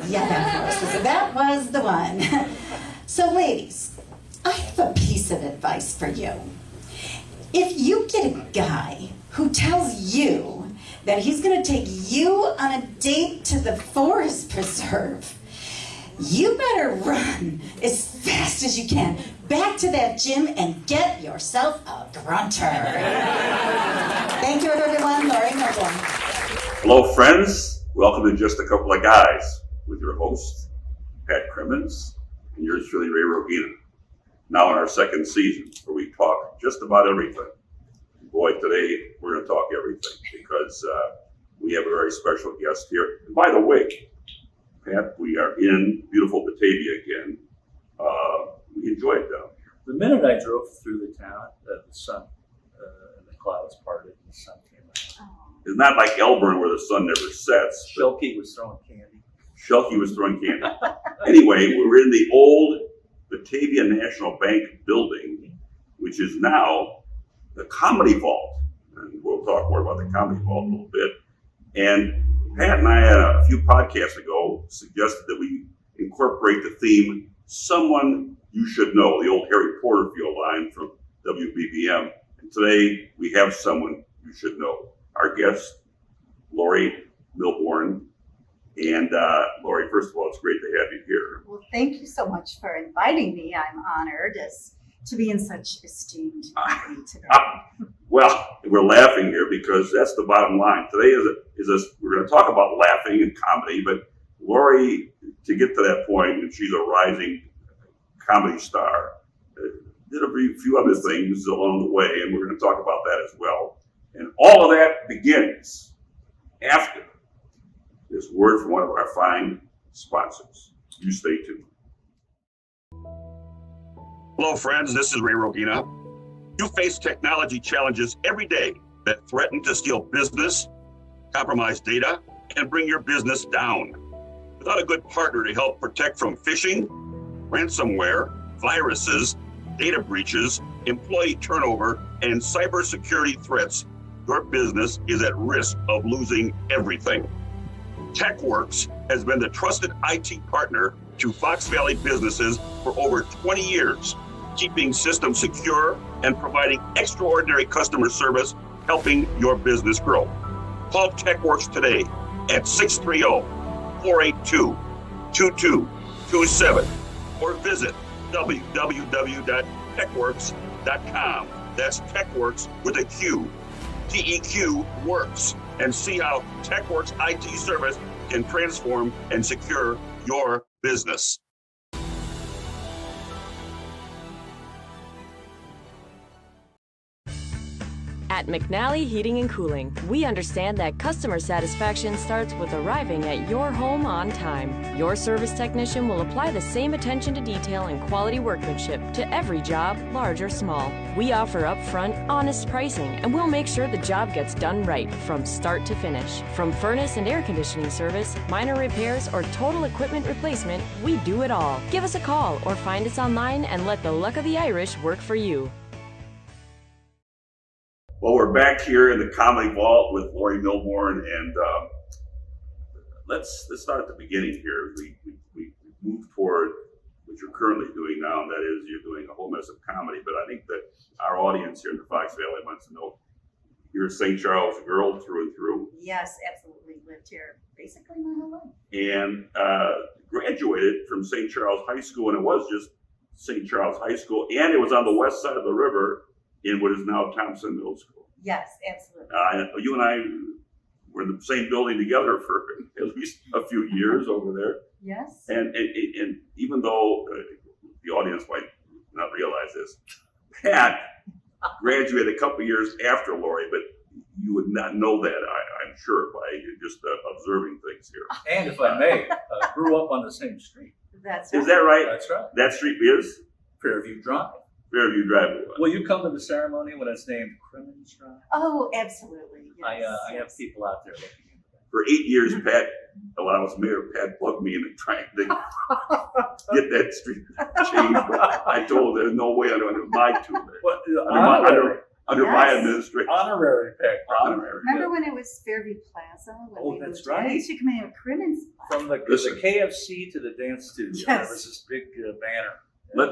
Yeah, of course. So that was the one. So ladies, I have a piece of advice for you. If you get a guy who tells you that he's going to take you on a date to the forest preserve, you better run as fast as you can back to that gym and get yourself a grunter. Thank you, everyone. Laurie Milbourn. Hello, friends. Welcome to Just a Couple of Guys with your host, Pat Crimmins, and yours truly, Ray Rogina. Now in our second season, where we talk just about everything. Boy, today we're going to talk everything because we have a very special guest here. And by the way, Pat, we are in beautiful Batavia again. We enjoy it down here. The minute I drove through the town, the sun and the clouds parted and the sun came out. It's not like Elburn where the sun never sets. 𝐀𝐭𝐫𝐢 was throwing candy. 𝐀𝐜𝐭 was throwing candy. Anyway, we're in the old Batavia National Bank building, which is now the Comedy Vault. And we'll talk more about the Comedy Vault in a little bit. And Pat and I, a few podcasts ago, suggested that we incorporate the theme, Someone You Should Know, the old Harry Porterfield line from WBBM. And today, we have someone you should know. Our guest, Laurie Milbourn. And Laurie, first of all, it's great to have you here. Well, thank you so much for inviting me. I'm honored to be in such esteemed company today. Well, we're laughing here because that's the bottom line. Today we're going to talk about laughing and comedy, but Laurie, to get to that point, and she's a rising comedy star, did a few other things along the way, and we're going to talk about that as well. And all of that begins after this word from one of our fine sponsors. You stay tuned. Hello, friends. This is Ray Rogina. You face technology challenges every day that threaten to steal business, compromise data, and bring your business down. Without a good partner to help protect from phishing, ransomware, viruses, data breaches, employee turnover, and cybersecurity threats, your business is at risk of losing everything. TechWorks has been the trusted IT partner to Fox Valley businesses for over 20 years, keeping systems secure and providing extraordinary customer service, helping your business grow. Call TechWorks today at 630-482-2227 or visit www.techworks.com. That's TechWorks with a Q. TEQ works, and see how TechWorks IT service can transform and secure your business. At McNally Heating and Cooling, we understand that customer satisfaction starts with arriving at your home on time. Your service technician will apply the same attention to detail and quality workmanship to every job, large or small. We offer upfront, honest pricing, and we'll make sure the job gets done right from start to finish. From furnace and air conditioning service, minor repairs, or total equipment replacement, we do it all. Give us a call or find us online and let the luck of the Irish work for you. Well, we're back here in the Comedy Vault with Laurie Milbourn, and let's start at the beginning here. We move toward what you're currently doing now, and that is you're doing a whole mess of comedy. But I think that our audience here in the Fox Valley wants to know you're a St. Charles girl through and through. Yes, absolutely. Lived here basically my whole life. And graduated from St. Charles High School, and it was just St. Charles High School, and it was on the west side of the river in what is now Thompson Middle School. Yes, absolutely. You and I were in the same building together for at least a few years over there. Yes. And even though the audience might not realize this, Pat graduated a couple years after Laurie, but you would not know that, I'm sure, by just observing things here. And if I may, grew up on the same street. That's right. Is that right? That's right. That street is? Fairview Drive. Fairview Drive. Will you come to the ceremony when it's named Crimmins Drive? Oh, absolutely. Yes, I have people out there looking into that. For 8 years, Pat allowance Mayor Pat plugged me into trying to get that street changed. But I told her there's no way under my tutelage. under my Yes. administration. Honorary pick. Honorary. Remember when it was Fairview Plaza? When Oh, we that's moved in? right. She came in with crimmins. From the Listen. KFC to the dance studio, Yes. there was this big banner.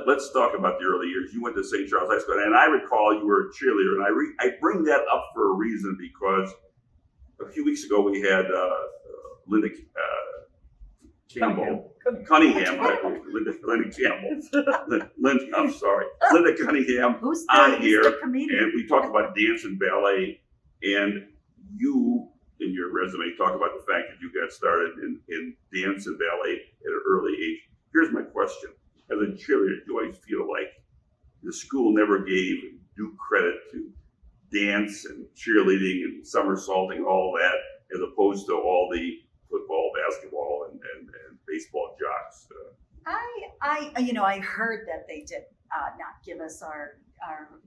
Let's talk about the early years. You went to St. Charles High School, and I recall you were a cheerleader, and I bring that up for a reason because a few weeks ago we had Linda Campbell. Cunningham, Linda Campbell. I'm sorry. Linda Cunningham Who's on the here, comedian? and we talked about dance and ballet, and you, in your resume, talk about the fact that you got started in dance and ballet at an early age. Here's my question. As a cheerleader, do I feel like the school never gave due credit to dance and cheerleading and somersaulting, all that, as opposed to all the football, basketball, and baseball jocks? I heard that they did not give us our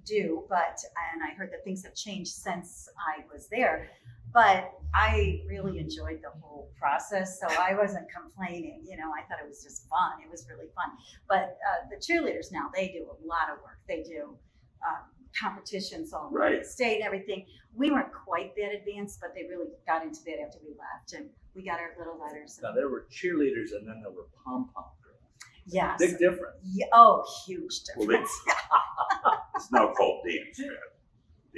due, and I heard that things have changed since I was there. But I really enjoyed the whole process, so I wasn't complaining. I thought it was just fun. It was really fun. But the cheerleaders now, they do a lot of work. They do competitions all over the state and everything. We weren't quite that advanced, but they really got into that after we left, and we got our little letters. Now, there were cheerleaders and then there were pom-pom girls. Yes. Big difference. Yeah, oh, huge Well, difference. it's now called dance, man.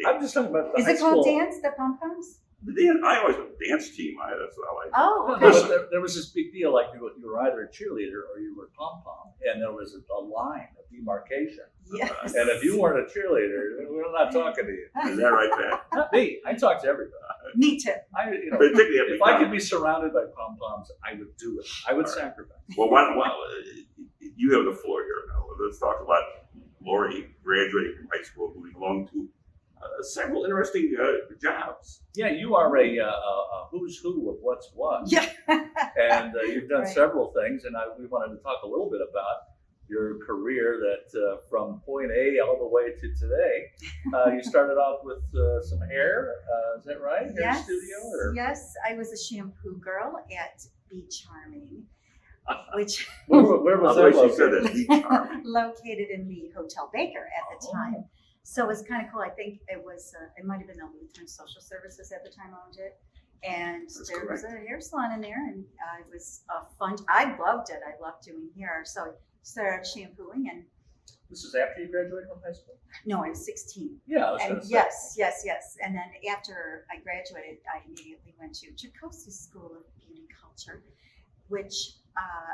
I'm just talking about the Is high it called school. dance, the pom-poms? I always had a dance team. That's how I. Oh, No, okay. but there was this big deal, like you were either a cheerleader or you were pom-pom, and there was a line of demarcation. Yes. And if you weren't a cheerleader, we're not talking to you. Is that right, Pat? Not me. I talk to everybody. Me too. But particularly at If I could McDonald's. be surrounded by pom-poms, I would do it. I would sacrifice. Well, you have the floor here now. Let's talk about Laurie graduating from high school, moving along to several interesting jobs. Yeah, you are a who's who of what's what. Yeah. And you've done Right. several things, and we wanted to talk a little bit about your career that from point A all the way to today. You started off with some hair, is that right? Hair Yes. studio? Or? Yes, I was a shampoo girl at Be Charming, which Where was By the that way, she said located? that. Be charming. located in the Hotel Baker at the time. So it was kind of cool. I think it might have been the Lutheran Social Services at the time owned it. And That's there was correct. a hair salon in there, and it was fun. I loved it. I loved doing hair. So I started shampooing, and This is after you graduated from high school? no, I was 16. Yeah, I was And going to say. yes. And then after I graduated, I immediately went to 𝐀𝐜𝐭𝐫𝐢 School of Beauty Culture, which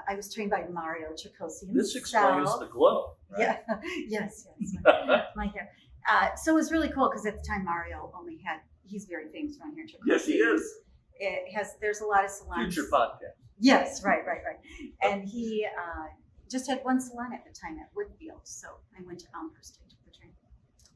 I was trained by Mario 𝐀𝐜𝐭𝐫𝐢 himself. This explains the glow. Right? Yeah, yes, my hair. So it was really cool because at the time Mario he's very famous around here in Chicago. Yes, he is. There's a lot of salons. Future podcast. Yes, right. And he just had one salon at the time at Woodfield, so I went to Elmhurst to the training.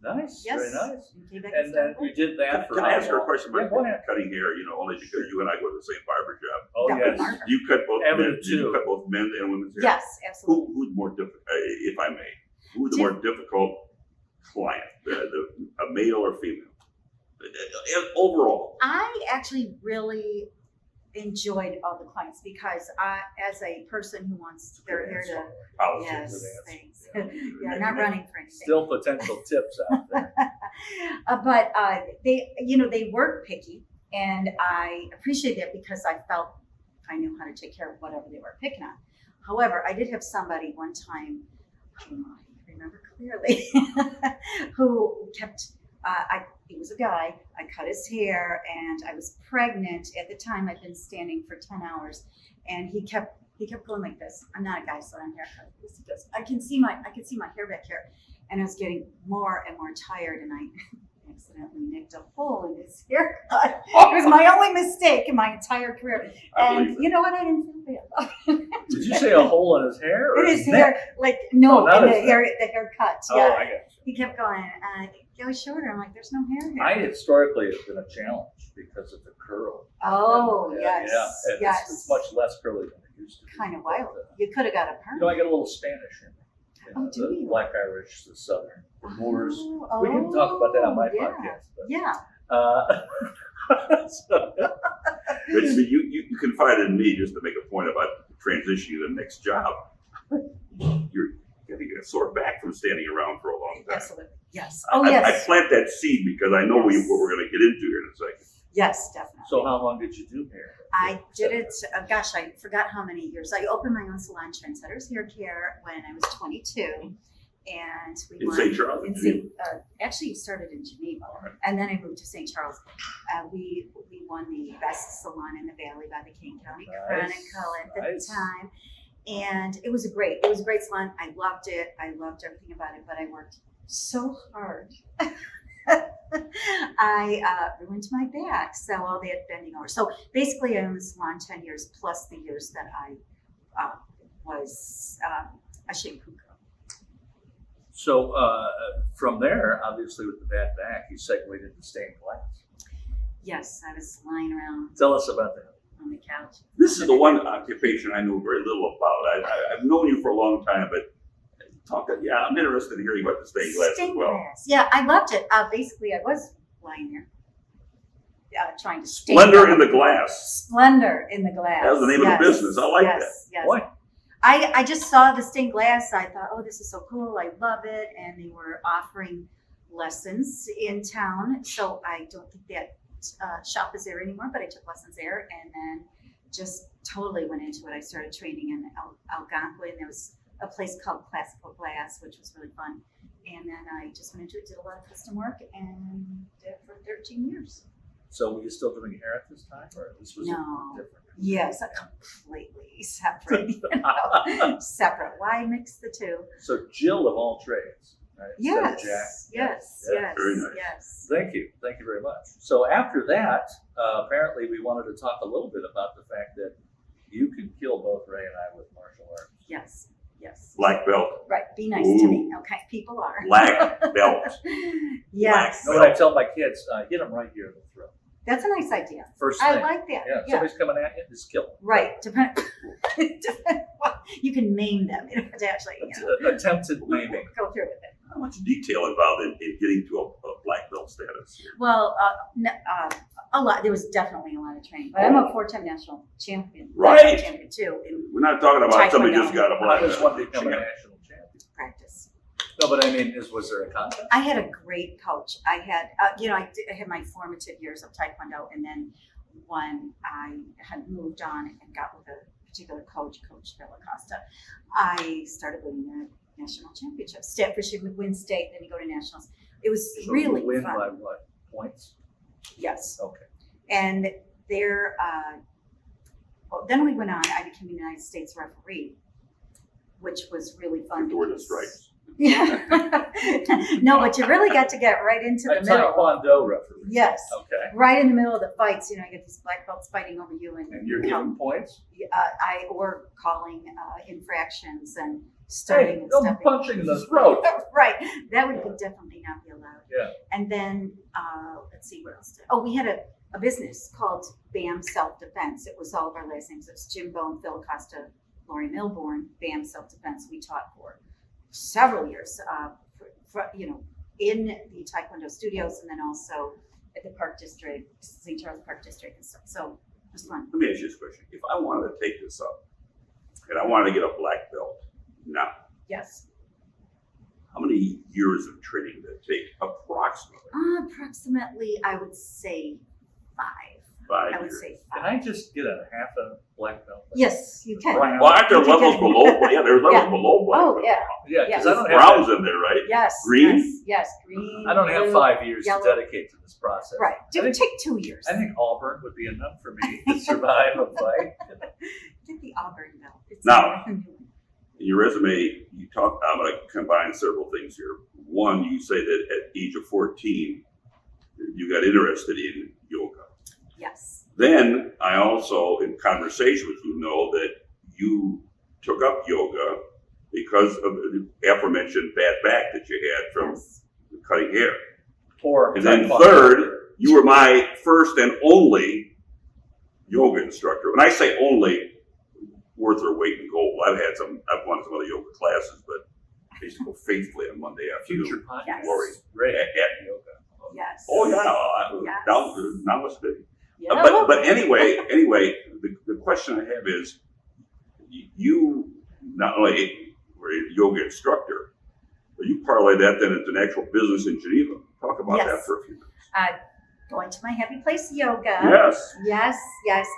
Nice, Yes. very nice. And came back And then you did that for Can I how ask her a long? question Yeah, about go ahead. cutting hair? Only because you and I go to the same barber shop. Oh, That yes. was Margaret. You cut both Evan men. too. You cut both men's and women's hair. Yes, absolutely. Who's more difficult, if I may? Who's the more difficult client, a male or female? Overall, I actually really enjoyed all the clients because as a person who wants their hair to politics. yes, answer. thanks. Yeah, not running for anything. Still potential tips out there. But they were picky, and I appreciate that because I felt I knew how to take care of whatever they were picking on. However, I did have somebody one time, I remember clearly, who kept. He was a guy. I cut his hair, and I was pregnant at the time. I'd been standing for 10 hours, and he kept going like this. I'm not a guy, so I don't haircut. He does. I can see my hair back here, and I was getting more and more tired, and I accidentally nicked a hole in his haircut. It was my only mistake in my entire career. I And believe you know what? I didn't feel bad. Did you say a hole in his hair? Or In his neck? hair, like no, Oh, not in the his neck. haircut. Oh, Yeah, I got you. he kept going. Go shorter. I'm like, there's no hair here. Mine historically has been a challenge because of the curl. Oh, And, yes, and yes. It's much less curly than it used to be. Kind of wild. But, You could have got a perm. I get a little Spanish in me. Oh, do the you? Black Irish, the Southern, the Moors. Oh, We can talk about that on my yeah. podcast. But, Yeah. so- But you confided in me just to make a point about transitioning to the next job. You're getting a sore back from standing around for a long time. Absolutely. Yes. Oh, I yes. plant that seed because I know what we're going to get into here in a second. Yes, definitely. So how long did you do hair? I did it, gosh, I forgot how many years. I opened my own salon, Trendsetters Hair Care, when I was 22. And we In won St. Charles? actually it started in Geneva, All right. and then I moved to St. Charles. We won the best salon in the Valley by the King County Chronicle at the time, and it was a great salon. I loved it. I loved everything about it, but I worked so hard. I ruined my back, so all that bending over. So basically, I owned the salon 10 years plus the years that I was a shampoo girl. So from there, obviously with the bad back, you segued into stained glass. Yes, I was lying around Tell us about that. on the couch. This is the one occupation I know very little about. I've known you for a long time, but I'm interested in hearing about the stained glass as well. Glass. Yeah, I loved it. Basically, I was lying there trying to stain Splendor in the glass. Splendor in the glass. That was the name of the business. I like that. Yes. Boy. I just saw the stained glass. I thought, oh, this is so cool. I love it. And they were offering lessons in town. So I don't think that shop is there anymore, but I took lessons there and then just totally went into it. I started training in 𝐂𝐭𝐫𝐢𝐧𝐭, and there was a place called Classical Glass, which was really fun. And then I just went into it, did a lot of custom work, and did it for 13 years. So were you still doing hair at this time, or this was No. different? Yes, completely separate. Separate. Why mix the two? So Jill of all trades, right? Instead of Jack. Yes. Yeah, very nice. Yes. Thank you very much. So after that, apparently we wanted to talk a little bit about the fact that you can kill both Ray and I with martial arts. Yes. Black belt. Right. Be nice to me. Okay. People are. Black belt. Yes. You know what I tell my kids? Hit them right here in the throat. That's a nice idea. First thing. I like that. Yeah, if somebody's coming at you, just kill them. Right. Well, you can maim them. You know, to actually Attempted maiming. go through with it. How much detail involved in getting to a black belt status? Well, a lot. There was definitely a lot of training, but I'm a 4-time national champion. Right. National champion too in We're not talking about somebody Taekwondo. just got a How black does one belt. become a national champion? practice. No, but I mean, was there a contest? I had a great coach. I had, I had my formative years of Taekwondo, and then when I had moved on and got with a particular coach, Coach Villacosta, I started winning the national championships. First you would win state, then you go to nationals. It was So really you win fun. by what? Points? Yes. Okay. And there, then we went on. I became a United States referee, which was really fun. Door to stripes. Yeah. No, but you really got to get right into the A middle. Taekwondo referee. Yes. Okay. Right in the middle of the fights, you get these black belts fighting over you, And you're given points? or calling infractions and starting and no stepping. punching in the throat. Right, that would definitely not be allowed. Yeah. And then let's see what else. We had a business called BAM Self Defense. It was all of our last names. It's Jim Bone, Phil Costa, Laurie Milbourn. BAM Self Defense. We taught for several years, in the Taekwondo studios, and then also at the Park District, St. Charles Park District and stuff. So it was fun. Let me ask you this question. If I wanted to take this up and I wanted to get a black belt now, Yes. how many years of training did it take approximately? Approximately, I would say 5. 5 I would years. say Can 5. I just get a half a black belt? Yes, you can. Brown. Well, aren't there You can levels get- below? Yeah, there's levels Yeah. below black Oh, belt. yeah. Yeah, because I Yes. don't have Browns in there, right? Yes. Green? Yes. Green. I don't have blue, 5 years yellow. to dedicate to this process. Right. I It would think, take 2 years. I think Auburn would be enough for me to survive a fight. Get the Auburn belt. It's Now- In your resume, you talk. I'm going to combine several things here. One, you say that at age of 14, you got interested in yoga. yes. Then I also, in conversation with you, know that you took up yoga because of the aforementioned bad back that you had from Yes. cutting hair. Or And then Taekwondo. third, you were my first and only yoga instructor. When I say only, worth their weight in gold. I've won some other yoga classes, but I used to go faithfully on Monday afternoon. Future podcast. Yes. Laurie. Ray At yoga. Yes. Oh yeah, Yes. now what's big? Yeah. But anyway, the question I have is, you not only were a yoga instructor, but You parlay that then into an actual business in Geneva. Talk about Yes. that for a few minutes. Going to my happy place yoga. Yes. Yes.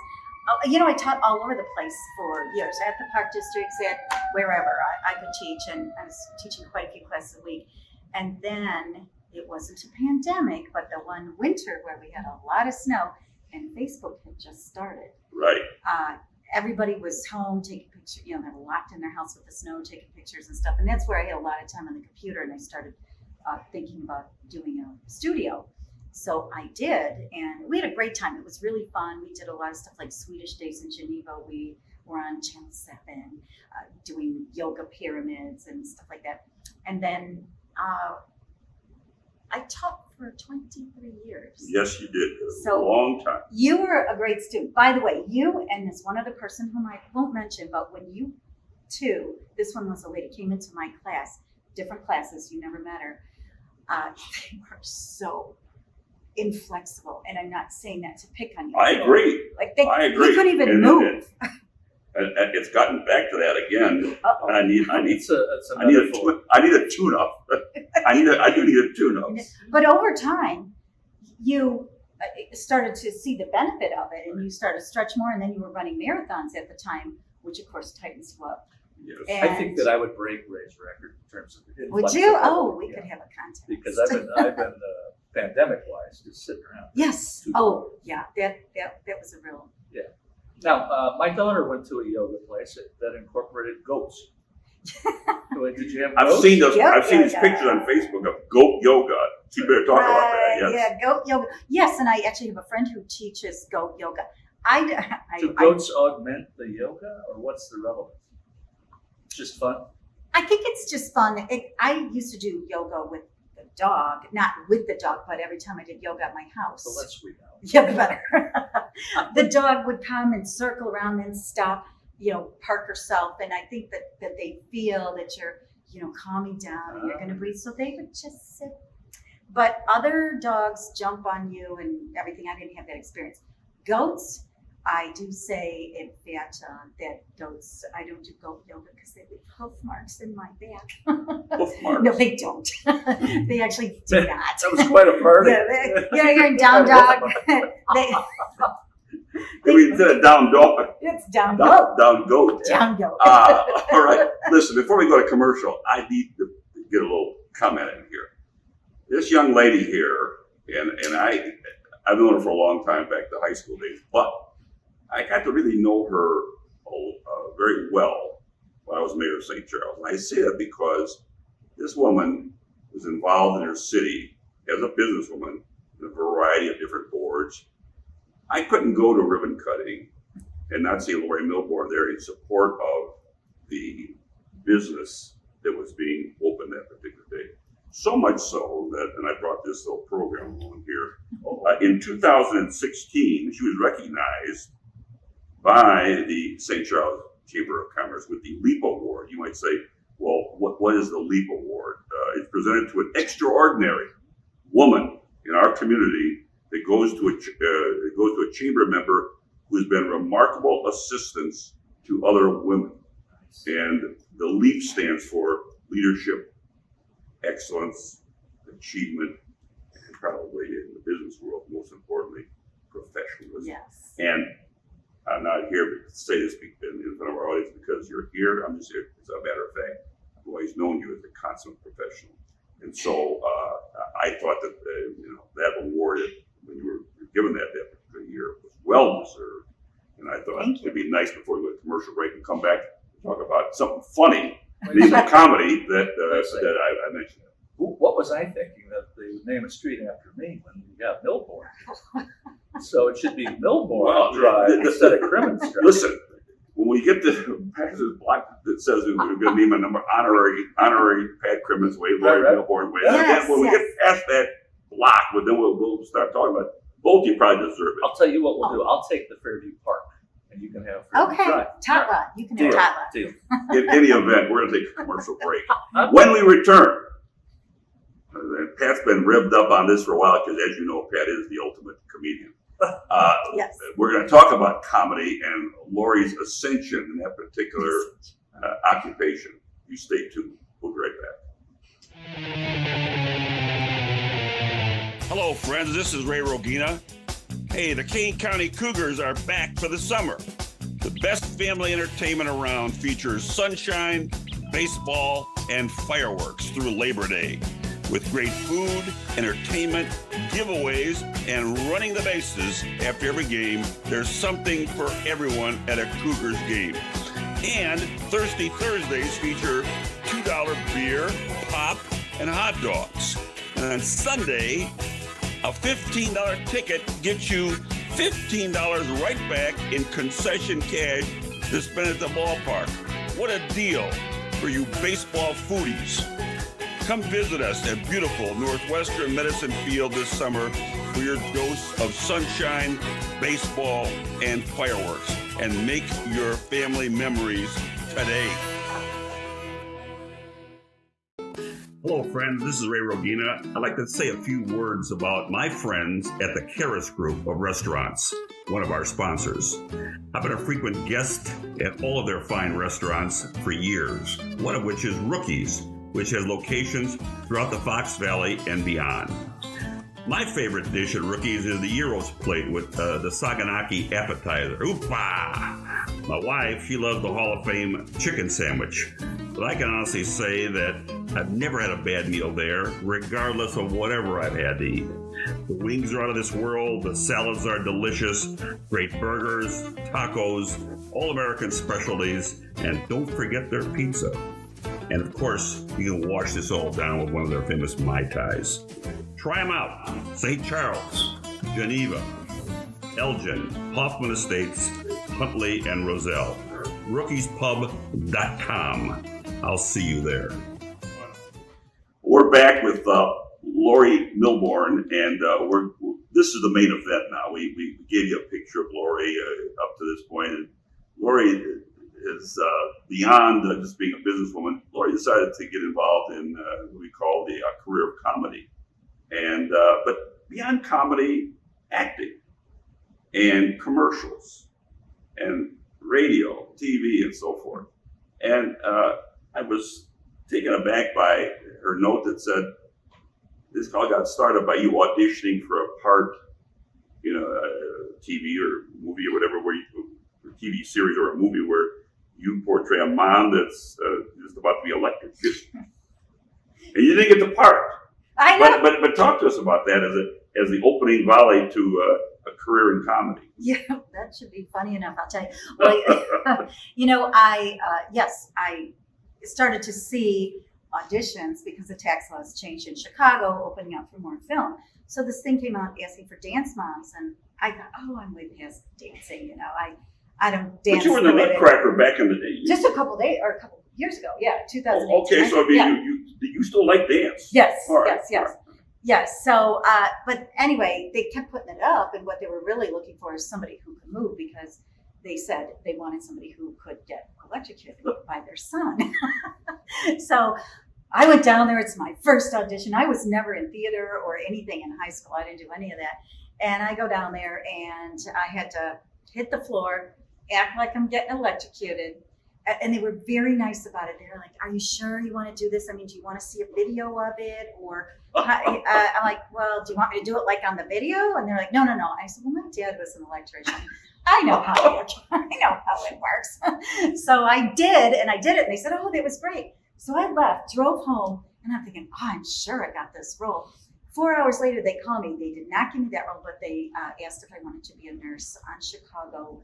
I taught all over the place for years, at the park districts, at wherever I could teach, and I was teaching quite a few classes a week. And then it wasn't a pandemic, but the one winter where we had a lot of snow, and Facebook had just started. Right. Everybody was home taking pictures, they were locked in their house with the snow, taking pictures and stuff. And that's where I had a lot of time on the computer, and I started thinking about doing a studio. So I did, and we had a great time. It was really fun. We did a lot of stuff like Swedish Days in Geneva. We were on Channel 7 doing yoga pyramids and stuff like that. And then I taught for 23 years. Yes, you did. So a long time. You were a great student. By the way, you and this one other person whom I won't mention, but when you two, this one was a lady, came into my class, different classes, you never met her, they were so inflexible. And I'm not saying that to pick on you. I agree. Like they agree. couldn't even move. And it's gotten back to that again. Uh-oh. I need a tune-up. I do need a tune-up. But over time, you started to see the benefit of it, and you started to stretch more, and then you were running marathons at the time, which of course tightens you up. Yes. And I think that I would break Ray's record in terms of would you? inflexibility. Oh, we could have a contest. Because I've been pandemic-wise just sitting around. Yes. Oh, yeah. That was a real. Now, my daughter went to a yoga place that incorporated goats. Did you have goats? I've seen those. Yep, I've seen yeah, these yeah. pictures on Facebook of goat yoga. You better talk about that. Yes. Yeah, goat yoga. Yes, and I actually have a friend who teaches goat yoga. Do goats augment the yoga, or what's the relevance? Just fun? I think it's just fun. I used to do yoga with the dog, not with the dog, but every time I did yoga at my house. So let's sweet out. Yeah, better. The dog would come and circle around and stop, park herself. And I think that they feel that you're, calming down and you're going to breathe. So they would just sit. But other dogs jump on you and everything. I didn't have that experience. Goats, I do say that goats, I don't do goat yoga because they leave hoof marks in my back. Hoof marks. No, they don't. They actually do not. That was quite a party. You're a down dog. We did a down dog. It's down goat. Down goat. Down goat. All right. Listen, before we go to commercial, I need to get a little comment in here. This young lady here, and I've known her for a long time, back to high school days, but I got to really know her very well when I was mayor of St. Charles. And I say that because this woman was involved in her city as a businesswoman in a variety of different boards. I couldn't go to ribbon cutting and not see Laurie Milbourn there in support of the business that was being opened that particular day. So much so that, and I brought this little program along here, in 2016, she was recognized by the St. Charles Chamber of Commerce with the LEAP Award. You might say, well, what is the LEAP Award? It's presented to an extraordinary woman in our community that goes to a chamber member who's been remarkable assistance to other women. And the LEAP stands for leadership, excellence, achievement, and probably in the business world, most importantly, professionalism. Yes. And I'm not here to say this in front of our audience because you're here. I'm just here as a matter of fact. I've always known you as a consummate professional. And so I thought that that award, when you were given that particular year, was well deserved. And I thought it'd be nice before we go to commercial break and come back and talk about something funny, maybe a comedy that I mentioned. What was I thinking? That they would name a street after me when we got Milbourn. So it should be Milbourn Drive instead of Crimmins Drive. Listen, when we get to Pat's block that says we're going to name a number honorary Pat Crimmins Way, Laurie Milbourn Way. Yes, when we get past that block, then we'll start talking about it. Both you probably deserve it. I'll tell you what we'll do. I'll take the Fairview Park, and you can have Fairview Okay, Drive. tot lot. You can have tot lot. Deal. In any event, we're going to take a commercial break. When we return, Pat's been revved up on this for a while because, as you know, Pat is the ultimate comedian. Yes. We're going to talk about comedy and Laurie's ascension in that particular occupation. You stay tuned. We'll be right back. Hello, friends. This is Ray Rogina. Hey, the Kane County Cougars are back for the summer. The best family entertainment around features sunshine, baseball, and fireworks through Labor Day. With great food, entertainment, giveaways, and running the bases after every game, there's something for everyone at a Cougars game. And Thirsty Thursdays feature $2 beer, pop, and hot dogs. And on Sunday, a $15 ticket gets you $15 right back in concession cash to spend at the ballpark. What a deal for you baseball foodies. Come visit us at beautiful Northwestern Medicine Field this summer for your dose of sunshine, baseball, and fireworks. And make your family memories today. Hello, friends. This is Ray Rogina. I'd like to say a few words about my friends at the Karas Group of Restaurants, one of our sponsors. I've been a frequent guest at all of their fine restaurants for years, one of which is Rookies, which has locations throughout the Fox Valley and beyond. My favorite dish at Rookies is the gyros plate with the saganaki appetizer. Oopa! My wife, she loves the Hall of Fame chicken sandwich. But I can honestly say that I've never had a bad meal there, regardless of whatever I've had to eat. The wings are out of this world, the salads are delicious, great burgers, tacos, all American specialties, and don't forget their pizza. And of course, you can wash this all down with one of their famous Mai Tais. Try them out. St. Charles, Geneva, Elgin, Hoffman Estates, Huntley, and Roselle. RookiesPub.com. I'll see you there. We're back with Laurie Milbourn, and this is the main event now. We gave you a picture of Laurie up to this point, and Laurie is beyond just being a businesswoman. Laurie decided to get involved in what we call the career of comedy, and but beyond comedy, acting, and commercials, and radio, TV, and so forth. And I was taken aback by her note that said, this call got started by you auditioning for a part, a TV or movie or whatever, or TV series or a movie where you portray a mom that's just about to be elected. And you didn't get the part. I know. But talk to us about that as the opening volley to a career in comedy. Yeah, that should be funny enough, I'll tell you. Well, I started to see auditions because the tax laws changed in Chicago, opening up for more film. So this thing came out asking for dance moms, and I thought, I'm way past dancing, I don't dance. But you were the nutcracker back in the day. Just a couple years ago, 2008. Okay, so you still like dance? Yes, right, yes. right. Yes. So, but anyway, they kept putting it up, and what they were really looking for is somebody who could move, because they said they wanted somebody who could get electrocuted by their son. So I went down there. It's my first audition. I was never in theater or anything in high school. I didn't do any of that. And I go down there, and I had to hit the floor, act like I'm getting electrocuted. And they were very nice about it. They were like, "Are you sure you want to do this? I mean, do you want to see a video of it?" Or I'm like, "Well, do you want me to do it like on the video?" And they're like, "No." I said, "Well, my dad was an electrician. I know how it works." So I did it, and they said, "Oh, that was great." So I left, drove home, and I'm thinking, I'm sure I got this role. 4 hours later, they called me. They did not give me that role, but they asked if I wanted to be a nurse on Chicago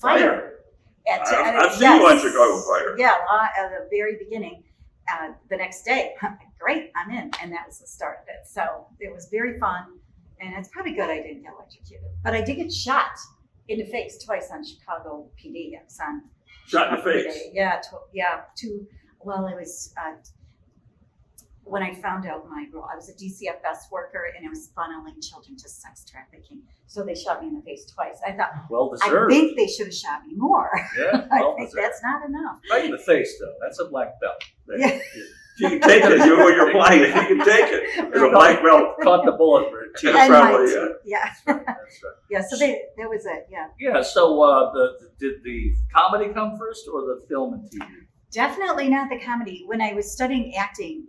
Fire. I've seen you on Chicago Fire. Yeah, at the very beginning. The next day, I'm like, great, I'm in. And that was the start of it. So it was very fun. And it's probably good I didn't get electrocuted. But I did get shot in the face twice on Chicago PD. I was on Shot in the face? Well, it was when I found out my role. I was a DCFS worker, and it was funneling children to sex trafficking. So they shot me in the face twice. I thought, well deserved. I think they should have shot me more. Yeah, I think that's not enough. Right in the face, though. That's a black belt. Yeah. You can take it. You're applying it. You can take it. There's a black belt. Caught the bullet for it, too. Probably, yeah. That's right. Yeah, so that was it, yeah. Yeah, so did the comedy come first or the film and TV? Definitely not the comedy. When I was studying acting,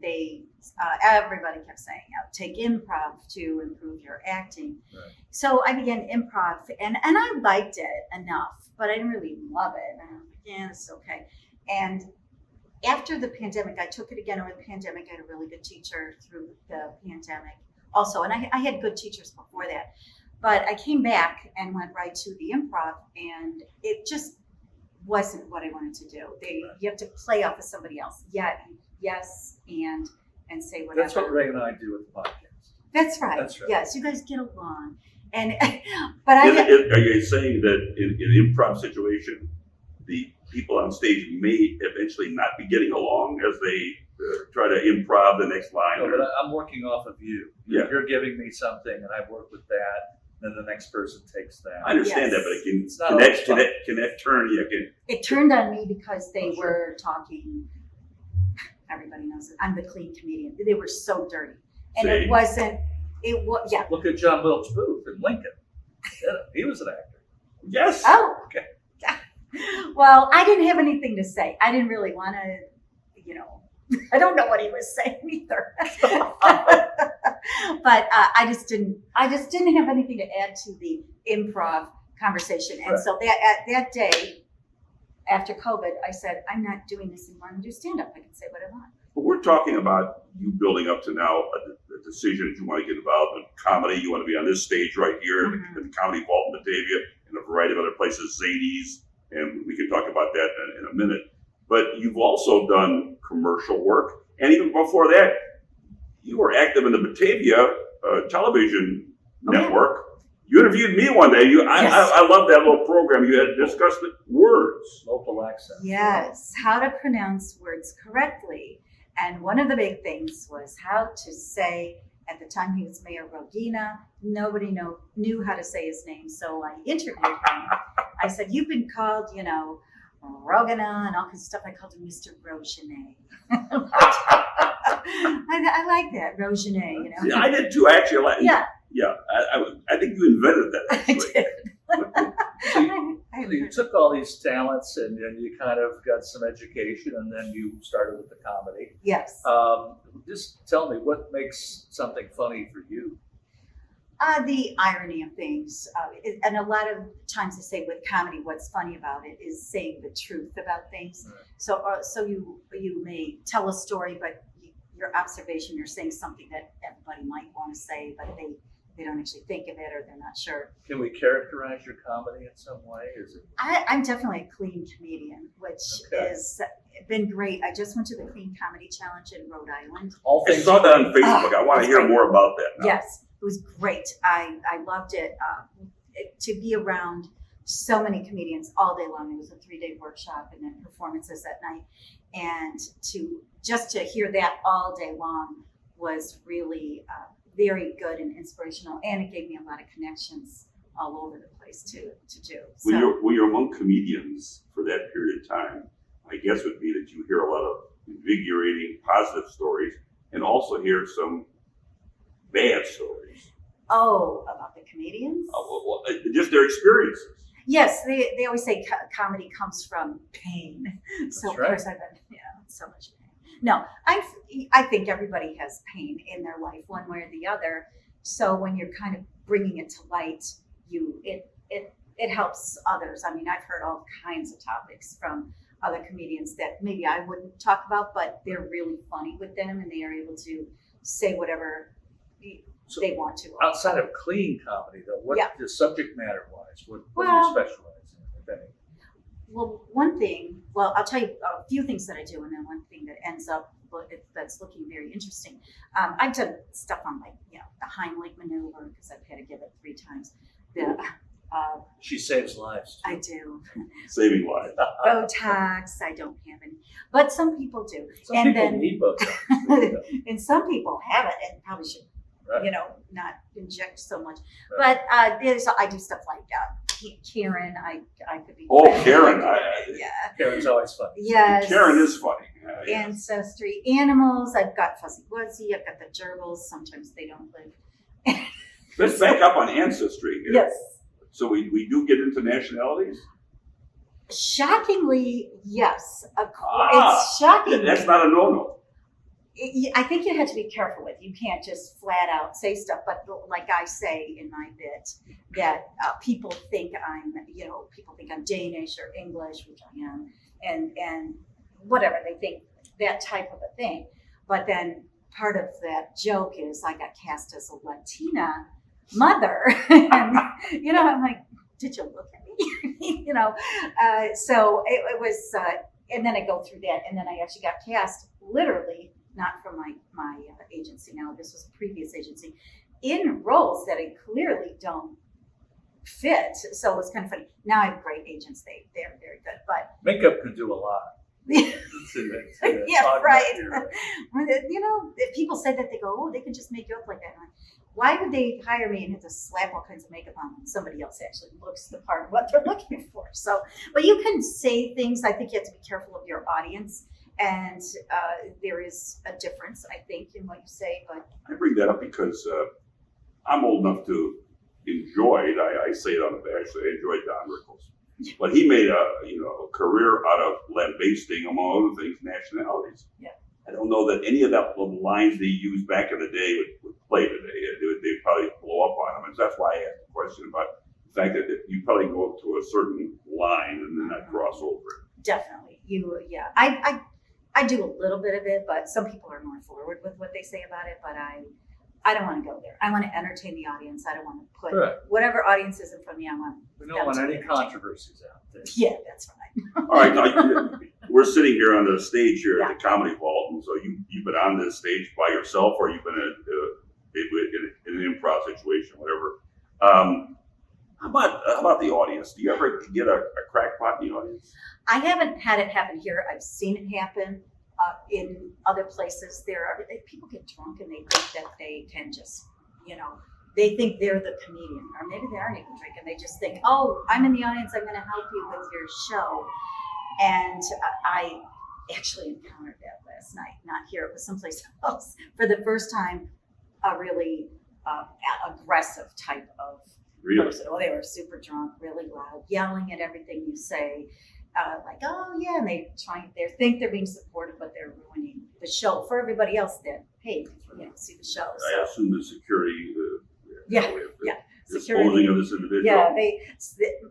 everybody kept saying, take improv to improve your acting. Right. So I began improv, and I liked it enough, but I didn't really love it. And I was like, yeah, this is okay. And after the pandemic, I took it again over the pandemic. I had a really good teacher through the pandemic also, and I had good teachers before that. But I came back and went right to the improv, and it just wasn't what I wanted to do. You have to play off of somebody else. Yeah, yes, and say whatever. That's what Ray and I do with the podcast. That's right. That's right. Yes, you guys get along. And Are you saying that in an improv situation, the people on stage may eventually not be getting along as they try to improv the next line? No, but I'm working off of you. Yeah. You're giving me something, and I work with that. Then the next person takes that. I understand Yes. that, but it It's not can always fun. turn. You can. it turned on me because they Oh, sure. were talking. Everybody knows it. I'm the clean comedian. They were so dirty, and See? it wasn't. It was yeah. Look at John Wilkes Booth in Lincoln. Yeah, he was an actor. Yes. Oh, Okay. Well, I didn't have anything to say. I didn't really want to, I don't know what he was saying either. But I just didn't have anything to add to the improv conversation. And Right. so that day after COVID, I said, I'm not doing this anymore. I'm gonna do stand-up. I can say what I want. But we're talking about you building up to now a decision that you want to get involved in comedy. You want to be on this stage right here Mhm. at the Comedy Vault in Batavia and a variety of other places, Zadie's, and we can talk about that in a minute. But you've also done commercial work, and even before that, you were active in the Batavia television network. You interviewed me one day. Yes. I love that little program. You had discussed the words. Local accent. Yes, how to pronounce words correctly. And one of the big things was how to say, at the time he was Mayor Rogina, nobody knew how to say his name. So I interviewed him. I said, you've been called, Rogina and all kinds of stuff. I called him Mr. Rogenet. I like that, Rogenet, Yeah, I did too, actually. Yeah. Yeah, I think you invented that, I actually. did. So you took all these talents and then you kind of got some education and then you started with the comedy. Yes. Just tell me, what makes something funny for you? The irony of things. And a lot of times I say with comedy, what's funny about it is saying the truth about things. Right. So you may tell a story, but your observation, you're saying something that everybody might want to say, but they don't actually think of it or they're not sure. Can we characterize your comedy in some way? Is it? I'm definitely a clean comedian, which Okay. has been great. I just went to the Clean Comedy Challenge in Rhode Island. All I things saw that on Facebook. I want to hear great. more about that now. Yes, it was great. I loved it. To be around so many comedians all day long. It was a 3-day workshop and then performances at night. And to hear that all day long was really very good and inspirational. And it gave me a lot of connections all over the place to do. When So you're among comedians for that period of time, my guess would be that you hear a lot of invigorating, positive stories and also hear some bad stories. about the comedians? Just their experiences. Yes, they always say comedy comes from pain. So of right. course I've been, so much pain. No, I think everybody has pain in their life, one way or the other. So when you're kind of bringing it to light, it helps others. I mean, I've heard all kinds of topics from other comedians that maybe I wouldn't talk about, but they're really funny with them, and they are able to say whatever So they want to. outside of clean comedy, though, what Yeah. the subject matter wise, what do Well- you specialize in, if any? Well, I'll tell you a few things that I do, and then one thing that ends up that's looking very interesting. I've done stuff on the Heimlich maneuver because I've had to give it 3 times. She saves lives. I do Saving lives. Botox. I don't have any, but some people do, Some and people then need Botox. and some people have it and probably should, Right. not inject so much. Right. But I do stuff like Karen. I could be. Oh, Karen. Yeah. Karen's always funny. Yes. Karen is funny. Yeah. Ancestry, animals. I've got Fuzzy Wuzzy. I've got the gerbils. Sometimes they don't live. Let's back up on ancestry here. Yes. So we do get into nationalities? Shockingly, yes. Ah, It's shocking. That's not a no-no. I think you have to be careful with. You can't just flat out say stuff. But like I say in my bit, that people think I'm Danish or English, which I am, and whatever they think, that type of a thing. But then part of that joke is I got cast as a Latina mother, and I'm like, did you look at me? So it was, and then I go through that, and then I actually got cast literally. Not from my agency now, this was a previous agency, in roles that I clearly don't fit. So it was kind of funny. Now I have great agents, they're very good, but Makeup can do a lot. yeah, right. If people say that, they go, oh, they can just make you up like that. I'm like, why would they hire me and have to slap all kinds of makeup on when somebody else actually looks the part of what they're looking for? So, but you can say things. I think you have to be careful of your audience. And there is a difference, I think, in what you say. But I bring that up because I'm old enough to enjoy it. I say it on the back. Actually, I enjoyed Don Rickles, but he made a career out of lambasting, among other things, nationalities. Yeah. I don't know that any of that little lines they used back in the day would play today. They'd probably blow up on them, and that's why I asked the question about the fact that you probably go up to a certain line and then not cross over it. definitely, I do a little bit of it, but some people are more forward with what they say about it. But I don't want to go there. I want to entertain the audience. I don't want to put whatever audience is in front of me. I want. We don't want any controversies out there. Yeah, that's right. All right, now, we're sitting here on the stage here at the Comedy Vault, and so you've been on this stage by yourself, or you've been in an improv situation, whatever. How about the audience? Do you ever get a crackpot in the audience? I haven't had it happen here. I've seen it happen in other places. People get drunk and they think that they can just, they think they're the comedian, or maybe they aren't even drinking. They just think, oh, I'm in the audience. I'm going to help you with your show. And I actually encountered that last night. Not here. It was someplace else. For the first time, a really aggressive type of person. Oh, they were super drunk, really loud, yelling at everything you say. Like, oh yeah, and they think they're being supportive, but they're ruining the show for everybody else that paid to see the show. I assume the security, security, disposing of this individual. Yeah,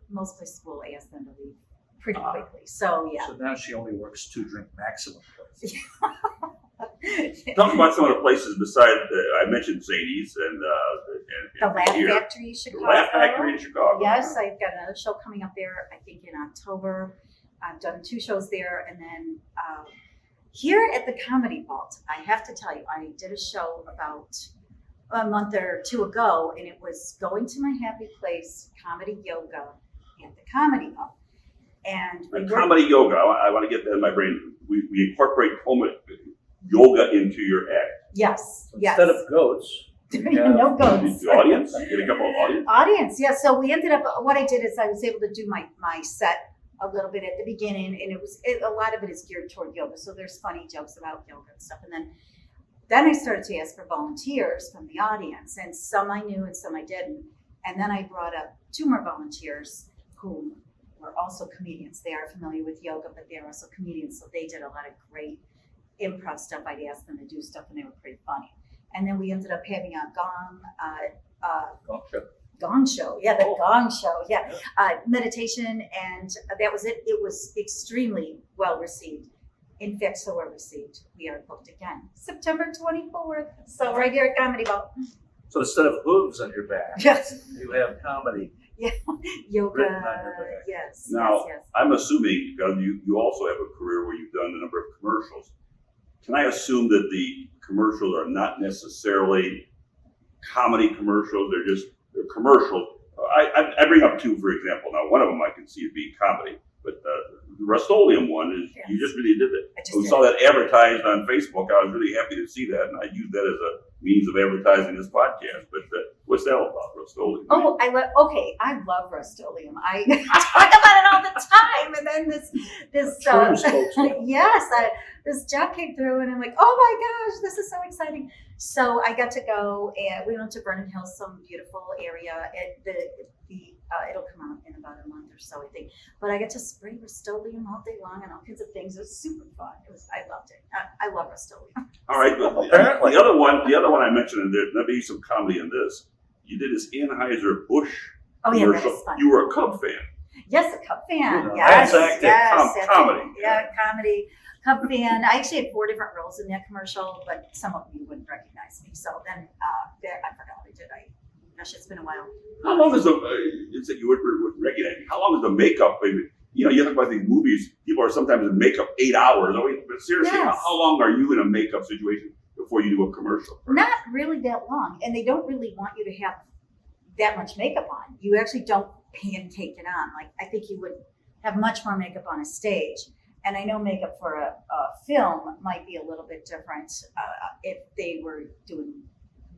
most places will ask them to leave pretty quickly. So yeah. So now she only works 2 drink maximum places. Talk about some of the places besides, I mentioned 𝐂𝐸's and the Laugh here. Factory in Chicago. The Laugh Factory in Chicago. Yes, I've got another show coming up there, I think in October. I've done 2 shows there. And then here at the Comedy Vault, I have to tell you, I did a show about a month or 2 ago, and it was Going to My Happy Place, Comedy Yoga at the Comedy Vault. And Comedy Yoga, I want to get that in my brain. We incorporate yoga into your act. Yes. Instead of goats. No goats. The audience? Get a couple of audience? Audience, yeah. So we ended up, what I did is I was able to do my set a little bit at the beginning, and a lot of it is geared toward yoga. So there's funny jokes about yoga and stuff. And then I started to ask for volunteers from the audience, and some I knew and some I didn't. And then I brought up 2 more volunteers who were also comedians. They are familiar with yoga, but they're also comedians. So they did a lot of great improv stuff. I'd ask them to do stuff, and they were pretty funny. And then we ended up having a gong show. Yeah, the gong show. Yeah, meditation, and that was it. It was extremely well received. In fact, so well received. We are booked again, September 24th. So right here at Comedy Vault. So instead of hooves on your back, yes, you have comedy. Yeah, yoga. Written on your back. Yes. Now, yes. I'm assuming, because you also have a career where you've done a number of commercials. Can I assume that the commercials are not necessarily comedy commercials? They're commercial. I bring up 2, for example. Now, one of them I can see it being comedy, but the Rust-Oleum one is, you just really did it. We saw that advertised on Facebook. I was really happy to see that, and I used that as a means of advertising this podcast. But what's that all about, Rust-Oleum? Oh, I love Rust-Oleum. I talk about it all the time. And then this this job came through, and I'm like, oh my gosh, this is so exciting. So I got to go, and we went to Vernon Hills, some beautiful area. The It'll come out in about a month or so, I think. But I get to spray Rust-Oleum all day long and all kinds of things. It was super fun. I loved it. I love Rust-Oleum. All right, but the other one I mentioned, and there may be some comedy in this. You did this Anheuser-Busch Oh yeah, that commercial. is fun. You were a Cub fan. Yes, a Cub fan. Yeah, Yes, that's acting. yes, Comedy. Yeah, comedy. Cub fan. I actually had 4 different roles in that commercial, but some of you wouldn't recognize me. So then, I forgot what I did. Gosh, it's been a while. How long is you said you would recognize me. How long is the makeup? You know, you talk about these movies, people are sometimes in makeup 8 hours. But seriously, Yes. how long are you in a makeup situation before you do a commercial? Not really that long, and they don't really want you to have that much makeup on. You actually don't hand take it on. Like, I think you would have much more makeup on a stage. And I know makeup for a film might be a little bit different if they were doing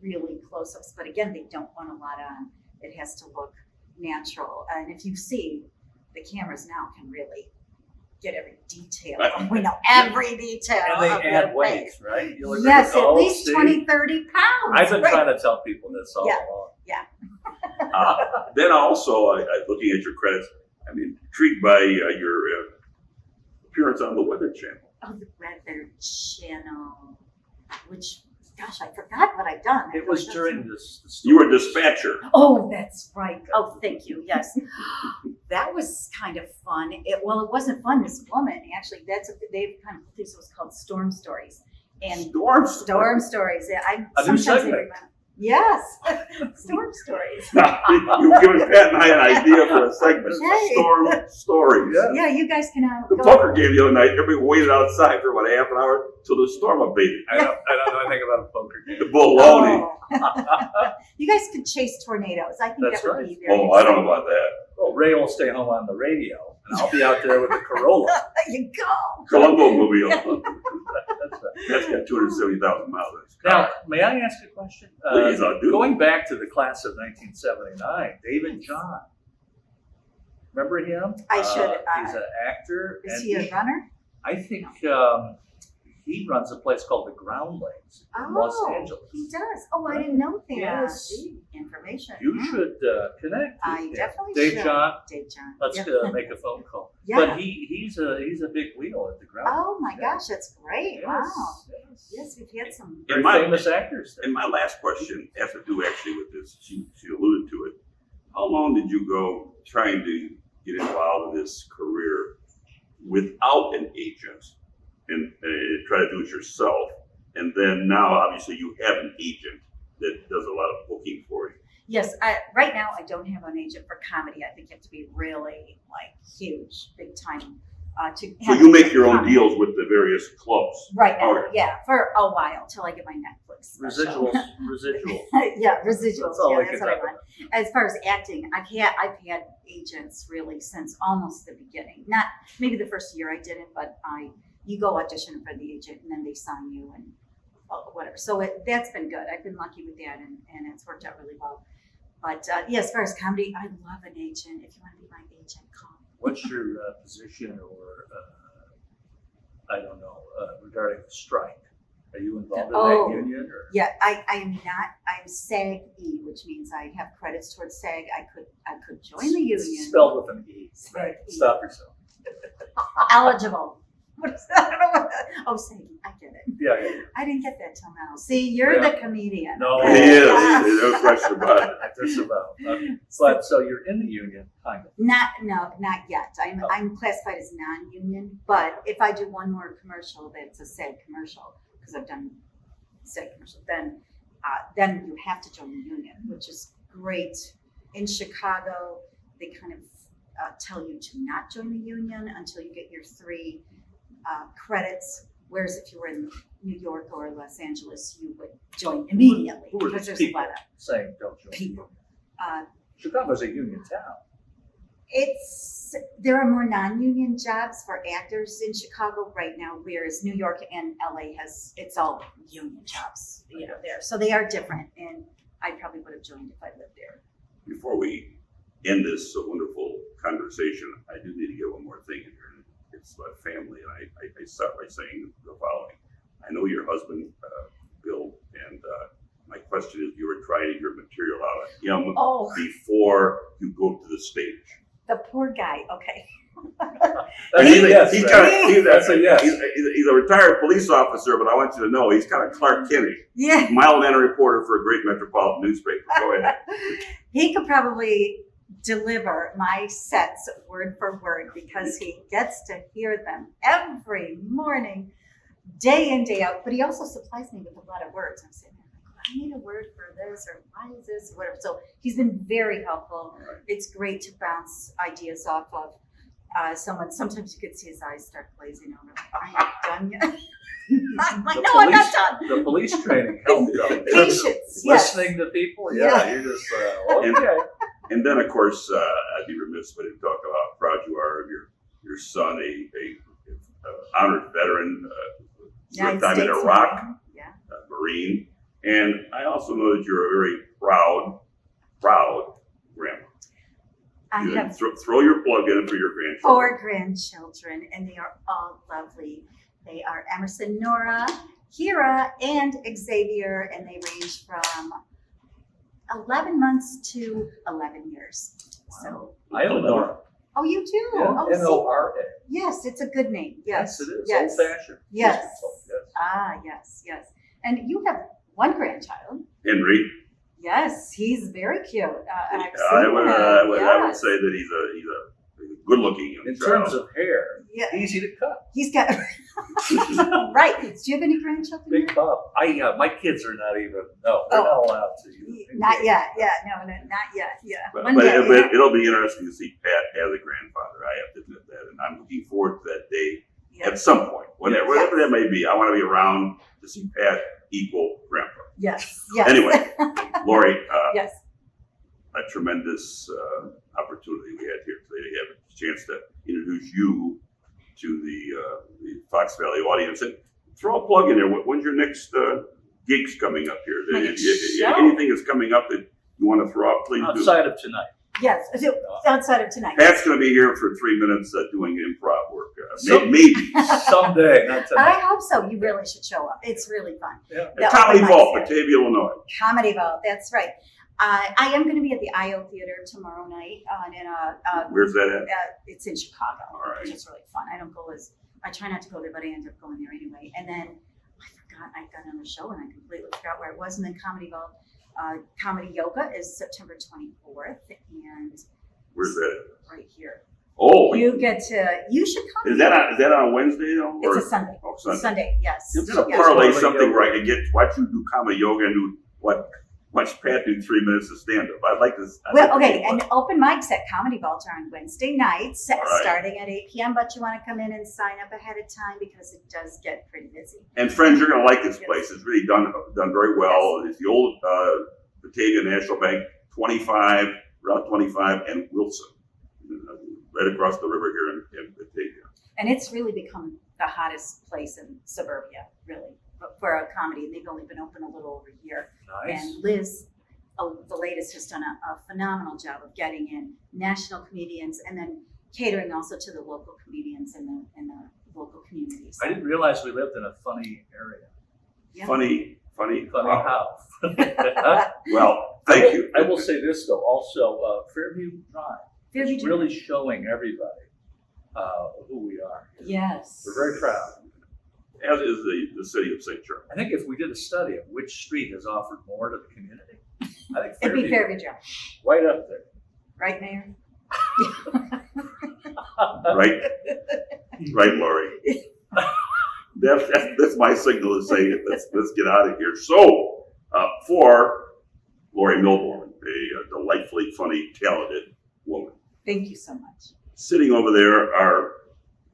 really close-ups. But again, they don't want a lot on. It has to look natural. And if you see, the cameras now can really get every detail. We know every detail. And they of add your weight, face. right? You look Yes, like, at oh, least see? 20, 30 pounds. I've been Right. trying to tell people this all Yeah. along. Then also, looking at your credits, I'm intrigued by your appearance on the Weather Channel. Oh, the Weather Channel, which, gosh, I forgot what I'd done. It was during this. You were a dispatcher. Oh, that's right. Oh, thank you. Yes, that was kind of fun. It wasn't fun. This woman, actually, they've kind of this was called Storm Stories, and Storm Stories. Yeah, A new sometimes segment. remember. Yes, Storm Stories. You've given Pat and I an idea for a segment. Hey. Storm Stories. Yeah. Yeah, you guys can The go. poker game the other night, everybody waited outside for about half an hour till the storm abated. I don't know anything about a poker game. The baloney. Oh. You guys could chase tornadoes. I think That's that would right. be very. Oh, I don't know about that. Well, Ray will stay home on the radio, and I'll be out there with the Corolla. There you go. Colombo Mobile. That's right. That's got 270,000 miles on its Now, car. may I ask a question? Please, I do. Going back to the class of 1979, David John. Remember him? I should, He's an actor. Is and he a runner? I think he runs a place called the Groundlings in Los Angeles. He does. Oh, I didn't know that. Yes. See, information. You Yeah. should connect with I him. definitely Dave should. John. Dave John. Let's Yeah. make a phone call. Yeah. But he's a big wheel at the Groundlings. Oh my gosh, that's great. Yes, Wow. yes. Yes, we've had some. Very In my- famous actors there. And my last question has to do actually with this. She alluded to it. How long did you go trying to get involved in this career without an agent and try to do it yourself? And then now, obviously, you have an agent that does a lot of booking for you. Yes, right now I don't have an agent for comedy. I think you have to be really huge, big time to. So have you make your own comedy. deals with the various clubs. Right now, Okay. yeah, for a while till I get my Netflix special. Residuals. Yeah, residuals. That's all Yeah, we that's can what I talk want. As far as acting, I've had agents really since almost the beginning. Not maybe the first year I did it, but you go audition for the agent and then they sign you and whatever. So that's been good. I've been lucky with that and it's worked out really well. But yeah, as far as comedy, I love an agent. If you want to be my agent, call me. What's your position or, I don't know, regarding the strike? Are you involved in Oh. that union? Or? Yeah, I am not. I'm SAG-E, which means I have credits towards SAG. I could join the union. Spelled with an E. SAG-E. Stop yourself. Eligible. What is that? I don't know what that. Oh, SAG-E. I get it. Yeah. I didn't get that till now. See, you're Yeah. the comedian. No. He is. No question about it. Just about. Okay. But so you're in the union, kind of. Not yet. Oh. I'm classified as non-union, but if I do one more commercial that's a SAG commercial, because I've done SAG commercial, then you have to join the union, which is great. In Chicago, they kind of tell you to not join the union until you get your 3 credits. Whereas if you were in New York or Los Angeles, you would join immediately Who are because these there's a people lot of saying don't join the people. union? Chicago's a union town. There are more non-union jobs for actors in Chicago right now, whereas New York and LA it's all union jobs, there. So they are different, and I probably would have joined if I lived there. Before we end this wonderful conversation, I do need to get one more thing in here. It's about family, and I start by saying the following. I know your husband, Bill, and my question is you were trying to get material out of him Oh, before you go to the stage. the poor guy. Okay. And he's a retired police officer, but I want you to know he's kind of Clark Kent, Yeah. mild mannered reporter for a great metropolitan newspaper. Go ahead. He could probably deliver my sets word for word because he gets to hear them every morning, day in, day out. But he also supplies me with a lot of words. I'm saying, I need a word for this, or why is this, or whatever. So he's been very helpful. Right. It's great to bounce ideas off of someone. Sometimes you could see his eyes start glazing over. Are you done yet? I'm like, no, I'm not done. The police training helped them. In terms of Patience, yes. listening to people. Yeah. Yeah, you're just okay. And then, of course, I'd be remiss if I didn't talk about how proud you are of your son, a honored veteran, United time in States Iraq, Marine. Yeah. Marine. And I also know that you're a very proud grandma. I You have throw your plug in for your grandchildren. 4 grandchildren, and they are all lovely. They are Emerson, Nora, Kira, and Xavier, and they range from 11 months to 11 years. So, I have a Nora. oh, you do? Yeah, Oh, see? N-O-R-A. Yes, it's a good name. Yes, Yes, it is. Yes. Old-fashioned. Yes. Yes. Ah, yes, yes. And you have one grandchild. Henry. Yes, he's very cute. I've I seen would him. say that he's a good looking young In child. terms of hair, Yeah. easy to cut. He's got right. Do you have any grandchildren? Big pop. My kids are not even. No, they're not allowed to. Not yet. Yeah, no, not yet. Yeah. But, One day, yeah. it'll be interesting to see Pat as a grandfather. I have to admit that, and I'm looking forward to that day Yeah. at some point, whatever that may be. I want to be around to see Pat equal grandpa. Yes. Yes. Anyway, Laurie, Yes. a tremendous opportunity we had here today to have a chance to introduce you to the Fox Valley audience. And throw a plug in there. When's your next gigs coming up here? My next show? Anything that's coming up that you want to throw out, please do. Outside of tonight. Yes. So, outside of tonight. Pat's going to be here for 3 minutes doing improv work. So- Maybe. Someday, not I tonight. hope so. You really should show up. It's really fun. Yeah. The Comedy open Vault, mics there. Batavia, Illinois. Comedy Vault. That's right. I am going to be at the IO Theater tomorrow night. Where's that at? It's in Chicago, All right. which is really fun. I try not to go there, but I end up going there anyway. And then I forgot I got on the show and I completely forgot where it was. And then Comedy Vault, Comedy Yoga is September 24th, and Where's that? right here. Oh, You should come. is that on a Wednesday though? It's Or- a Sunday. Oh, It's Sunday. Sunday, yes. You're gonna Yes. parlay Yes. something where I can watch you do comedy yoga and do watch Pat do 3 minutes of stand up. I'd like this. Well, okay, and open mics at Comedy Vault are on Wednesday nights, All right. starting at 8 p.m., but you want to come in and sign up ahead of time because it does get pretty busy. And friends, you're gonna like this Yes. place. It's really done very well. It's the old Batavia National Bank, Route 25, and Wilson, right across the river here in Batavia. And it's really become the hottest place in suburbia, really, for a comedy. They've only been open a little over a year. Nice. And Liz, the latest, has done a phenomenal job of getting in national comedians and then catering also to the local comedians in the local communities. I didn't realize we lived in a funny area. Yeah. Funny. Funny Wow. how. Well, thank you. I will say this though, also Fairview Drive Fairview is Drive. really showing everybody who we are. Yes. We're very proud. As is the city of St. Charles. I think if we did a study of which street has offered more to the community, I think It'd be Fairview Drive, right up there. right, Mayor? Right, Laurie. That's my signal to say let's get out of here. So, for Laurie Milbourn, a delightfully funny, talented woman, Thank you so much. sitting over there, our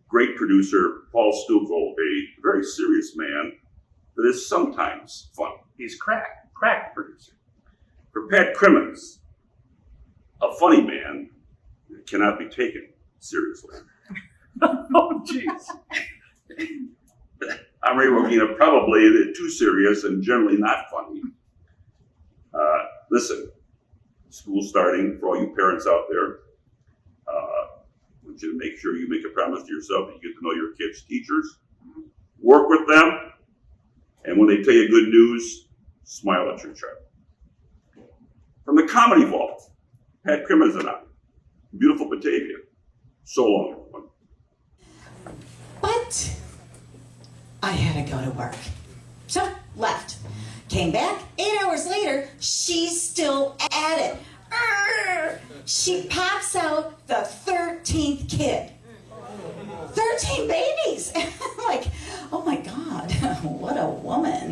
great producer Paul Stukel, a very serious man that is sometimes fun. He's crack producer. For Pat Crimmins, a funny man that cannot be taken seriously. Oh, jeez. I'm Ray Rogina, probably too serious and generally not funny. Listen, school's starting for all you parents out there. I want you to make sure you make a promise to yourself that you get to know your kids' teachers, work with them, and when they tell you good news, smile at your child. Comedy Vault. Pat Crimmins and I. Beautiful Batavia. So long, everyone. But I had to go to work. So, left. Came back, 8 hours later, she's still at it. She pops out the 13th kid. 13 babies. I'm like, oh my God, what a woman.